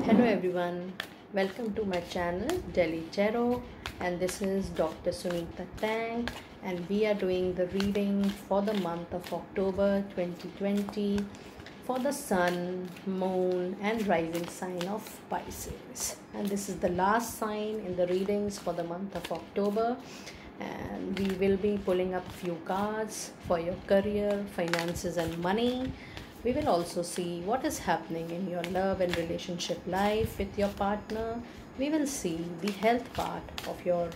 Hello everyone, welcome to my channel Delhi Tarot, and this is Dr. Sunita Tang, and we are doing the reading for the month of October 2020 for the Sun, Moon and Rising sign of Pisces. And this is the last sign in the readings for the month of October, and we will be pulling up few cards for your career, finances and money. We will also see what is happening in your love and relationship life with your partner. We will see the health part of your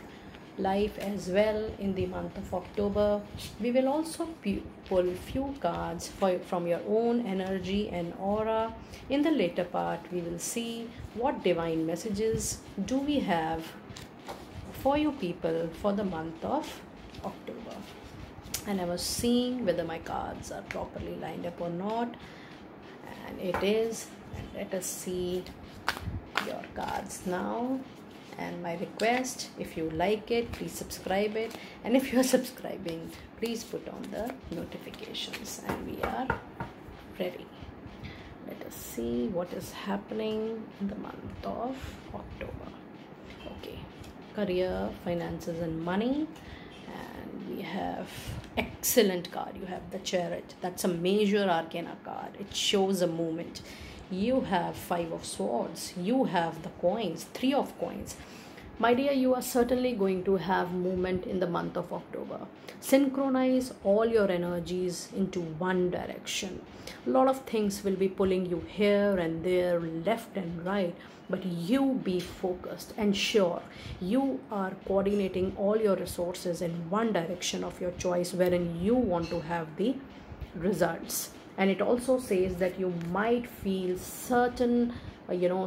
life as well in the month of October. We will also pull few cards from your own energy and aura. In the later part, we will see what divine messages do we have for you people for the month of October. And I was seeing whether my cards are properly lined up or not, and it is. And let us see your cards now. And my request, if you like it, please subscribe it, and if you're subscribing, please put on the notifications. And we are ready. Let us see what is happening in the month of October. Okay, career, finances and money. And we have excellent card. You have the Chariot. That's a major arcana card. It shows a movement. You have Five of Swords. You have the coins, Three of Coins. My dear, you are certainly going to have movement in the month of October. Synchronize all your energies into one direction. A lot of things will be pulling you here and there, left and right, but you be focused and sure you are coordinating all your resources in one direction of your choice wherein you want to have the results. And it also says that you might feel certain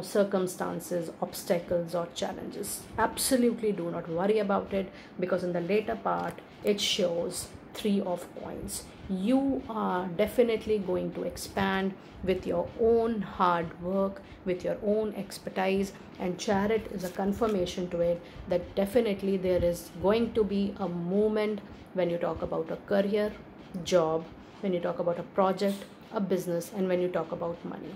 circumstances, obstacles or challenges. Absolutely do not worry about it, because in the later part it shows Three of Coins. You are definitely going to expand with your own hard work, with your own expertise, and Chariot is a confirmation to it that definitely there is going to be a movement when you talk about a career, job, when you talk about a project, a business, and when you talk about money.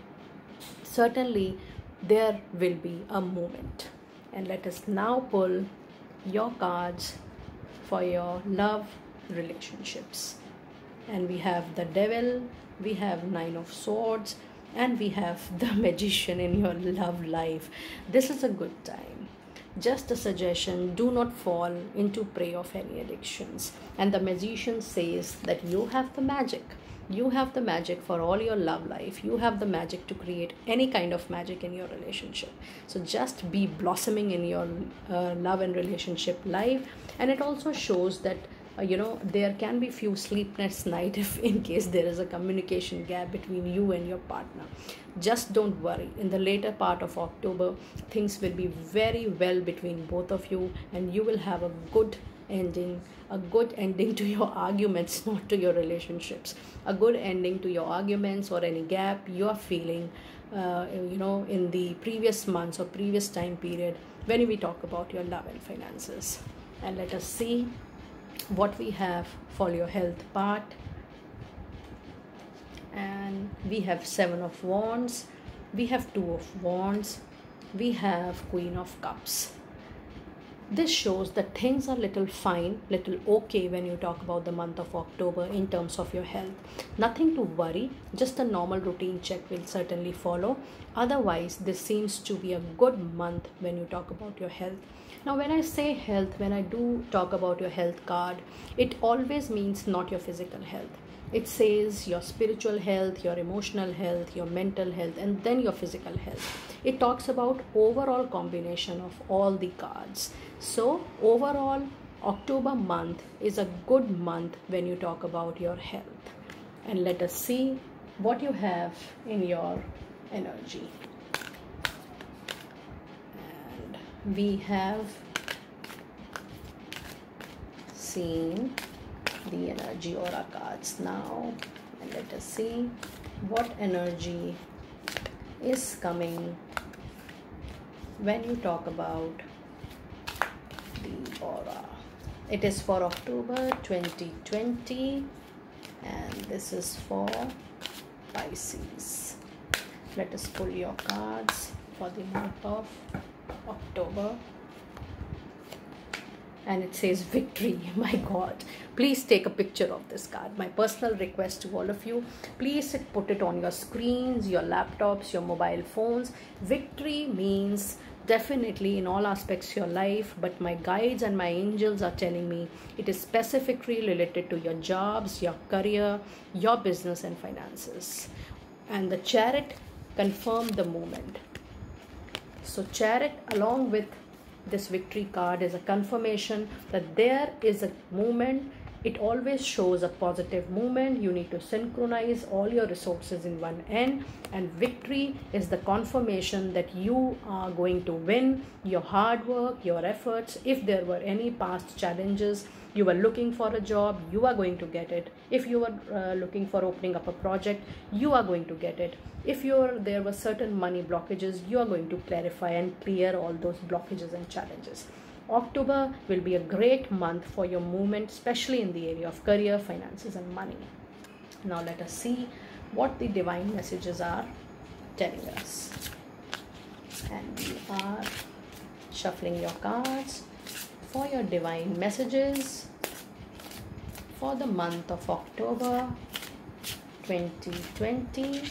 Certainly there will be a movement. And let us now pull your cards for your love relationships. And we have the Devil, we have Nine of Swords, and we have the Magician in your love life. This is a good time. Just a suggestion, do not fall into prey of any addictions. And the Magician says that you have the magic. You have the magic for all your love life. You have the magic to create any kind of magic in your relationship. So just be blossoming in your love and relationship life. And it also shows that there can be few sleepless nights if in case there is a communication gap between you and your partner. Just don't worry. In the later part of October, things will be very well between both of you, and you will have a good ending to your arguments, not to your relationships. A good ending to your arguments or any gap you are feeling in the previous months or previous time period when we talk about your love and finances. And let us see what we have for your health part. And we have Seven of Wands, we have Two of Wands, we have Queen of Cups. This shows that things are little fine, little okay when you talk about the month of October in terms of your health. Nothing to worry, just a normal routine check will certainly follow. Otherwise, this seems to be a good month when you talk about your health. Now, when I say health, when I do talk about your health card, it always means not your physical health. It says your spiritual health, your emotional health, your mental health, and then your physical health. It talks about overall combination of all the cards. So overall, October month is a good month when you talk about your health. And let us see what you have in your energy. And we have seen the energy aura cards now, and let us see what energy is coming when you talk about the aura. It is for October 2020, and this is for Pisces. Let us pull your cards for the month of October. And it says victory. My God, please take a picture of this card. My personal request to all of you, please put it on your screens, your laptops, your mobile phones. Victory means definitely in all aspects of your life, but my guides and my angels are telling me it is specifically related to your jobs, your career, your business and finances. And the Chariot confirmed the moment. So Chariot along with this victory card is a confirmation that there is a movement. It always shows a positive movement. You need to synchronize all your resources in one end, and victory is the confirmation that you are going to win. Your hard work, your efforts, if there were any past challenges, you were looking for a job, you are going to get it. If you were looking for opening up a project, you are going to get it. If there were certain money blockages, you are going to clarify and clear all those blockages and challenges. October will be a great month for your movement, especially in the area of career, finances and money. Now let us see what the divine messages are telling us. And we are shuffling your cards for your divine messages for the month of October 2020.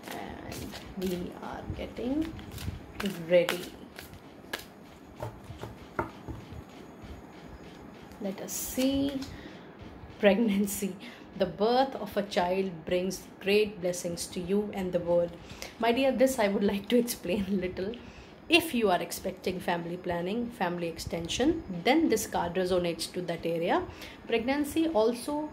And we are getting ready. Let us see. Pregnancy. The birth of a child brings great blessings to you and the world. My dear, this I would like to explain a little. If you are expecting family planning, family extension, then this card resonates to that area. Pregnancy also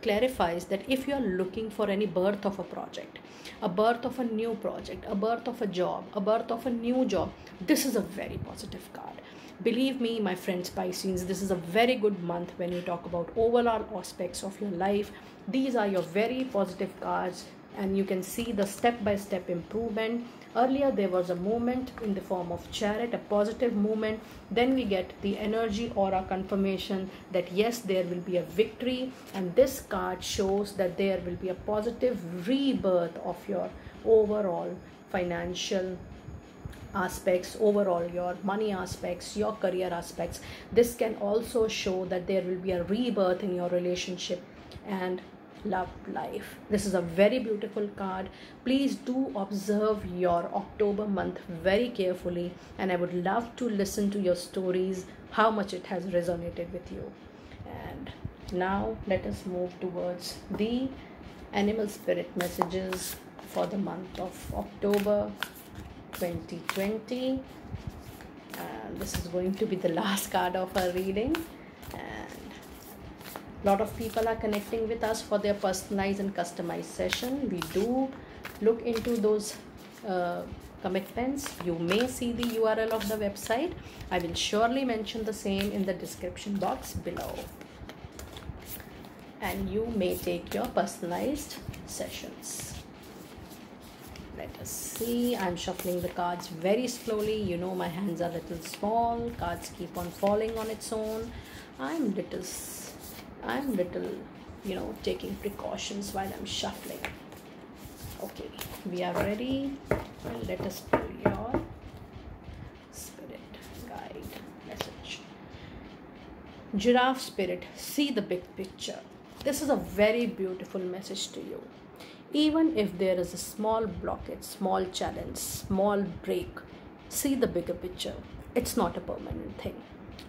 clarifies that if you are looking for any birth of a project, a birth of a new project, a birth of a job, a birth of a new job, this is a very positive card. Believe me, my friends Pisces, this is a very good month when you talk about overall aspects of your life. These are your very positive cards, and you can see the step-by-step improvement. Earlier there was a movement in the form of Chariot, a positive movement. Then we get the energy aura confirmation that yes, there will be a victory, and this card shows that there will be a positive rebirth of your overall financial aspects, overall your money aspects, your career aspects. This can also show that there will be a rebirth in your relationship and love life. This is a very beautiful card. Please do observe your October month very carefully, and I would love to listen to your stories, how much it has resonated with you. And now let us move towards the animal spirit messages for the month of October 2020. And this is going to be the last card of our reading, and a lot of people are connecting with us for their personalized and customized session. We do look into those commitments. You may see the URL of the website. I will surely mention the same in the description box below, and you may take your personalized sessions. Let us see. I'm shuffling the cards very slowly. You know my hands are a little small. Cards keep on falling on its own. I'm little, taking precautions while I'm shuffling. Okay, we are ready. And let us pull your spirit guide message. Giraffe spirit, see the big picture. This is a very beautiful message to you. Even if there is a small blockage, small challenge, small break, see the bigger picture. It's not a permanent thing.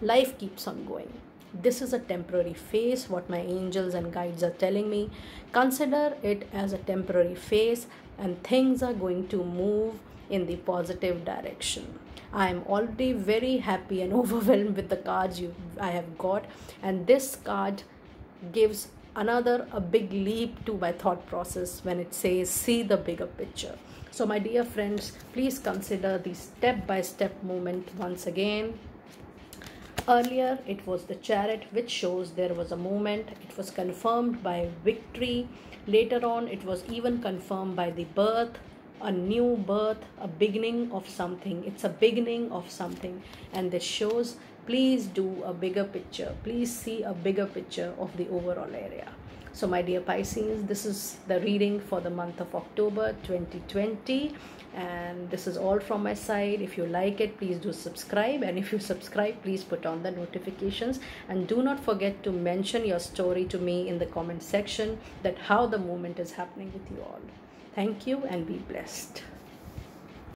Life keeps on going. This is a temporary phase, what my angels and guides are telling me. Consider it as a temporary phase, and things are going to move in the positive direction. I am already very happy and overwhelmed with the cards I have got, and this card gives a big leap to my thought process when it says see the bigger picture. So my dear friends, please consider the step-by-step movement once again. Earlier it was the Chariot, which shows there was a movement. It was confirmed by victory. Later on it was even confirmed by the birth, a new birth, a beginning of something. It's a beginning of something, and this shows please do a bigger picture. Please see a bigger picture of the overall area. So my dear Pisces, this is the reading for the month of October 2020, and this is all from my side. If you like it, please do subscribe, and if you subscribe, please put on the notifications, and do not forget to mention your story to me in the comment section, that how the movement is happening with you all. Thank you and be blessed.